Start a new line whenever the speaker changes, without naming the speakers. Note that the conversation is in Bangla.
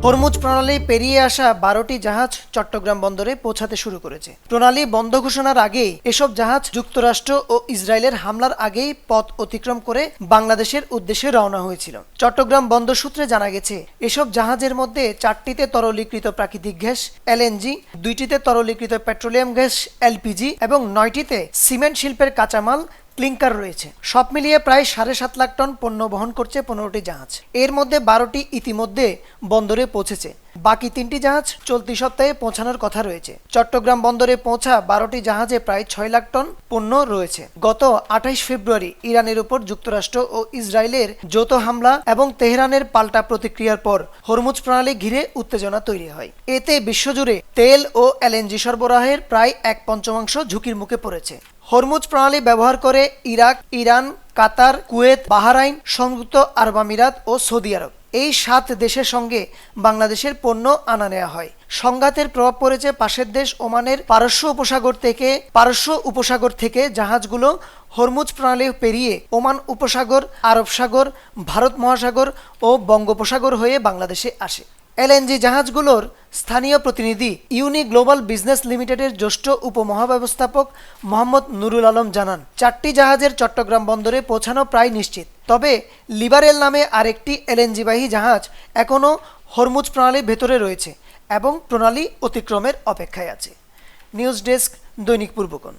হরমুজ প্রণালী পেরিয়ে আসা 12টি জাহাজ চট্টগ্রাম বন্দরে পৌঁছাতে শুরু করেছে। প্রণালী বন্ধ ঘোষণার আগেই এসব জাহাজ যুক্তরাষ্ট্র ও ইসরায়েলের হামলার আগেই পথ অতিক্রম করে বাংলাদেশের উদ্দেশ্যে রওনা হয়েছিল। চট্টগ্রাম বন্দর সূত্রে জানা গেছে, এসব জাহাজের মধ্যে 4টিতে তরলীকৃত প্রাকৃতিক গ্যাস এলএনজি, 2টিতে তরলীকৃত পেট্রোলিয়াম গ্যাস এলপিজি এবং 9টিতে সিমেন্ট শিল্পের কাঁচামাল ক্লিংকার রয়েছে। সব মিলিয়ে প্রায় 7.5 লাখ টন পণ্য বহন করছে 15টি জাহাজ। এর মধ্যে 12টি ইতিমধ্যে বন্দরে পৌঁছেছে। বাকি 3টি জাহাজ চলতি সপ্তাহে পৌঁছানোর কথা রয়েছে। চট্টগ্রাম বন্দরে পৌঁছা 12টি জাহাজে প্রায় 6 লাখ টন পণ্য রয়েছে। গত 28 ফেব্রুয়ারি ইরানের উপর যুক্তরাষ্ট্র ও ইসরায়েলের যৌথ হামলা এবং তেহরানের পাল্টা প্রতিক্রিয়ার পর হরমুজ প্রণালী ঘিরে উত্তেজনা তৈরি হয়। এতে বিশ্বজুড়ে তেল ও এলএনজি সরবরাহের প্রায় 1/5 ঝুঁকির মুখে পড়েছে। হরমুজ প্রণালী ব্যবহার করে ইরাক, ইরান, কাতার, কুয়েত, বাহরাইন, সংযুক্ত আরব আমিরাত ও সৌদি আরব, এই 7 দেশের সঙ্গে বাংলাদেশের পণ্য আনা নেওয়া হয়। সংঘাতের প্রভাব পড়েছে পাশের দেশ ওমানের পারস্য উপসাগর থেকে জাহাজগুলো হরমুজ প্রণালী পেরিয়ে ওমান উপসাগর, আরব সাগর, ভারত মহাসাগর ও বঙ্গোপসাগর হয়ে বাংলাদেশে আসে। এলএনজি জাহাজগুলোর স্থানীয় প্রতিনিধি ইউনি গ্লোবাল বিজনেস লিমিটেডের জ্যেষ্ঠ উপমহাব্যবস্থাপক মোহাম্মদ নুরুল আলম জানান, 4টি জাহাজের চট্টগ্রাম বন্দরে পৌঁছানো প্রায় নিশ্চিত। তবে লিবারেল নামে আরেকটি এলএনজিবাহী জাহাজ এখনও হরমুজ প্রণালীর ভেতরে রয়েছে এবং প্রণালী অতিক্রমের অপেক্ষায় আছে। নিউজ ডেস্ক, দৈনিক পূর্বকোণ।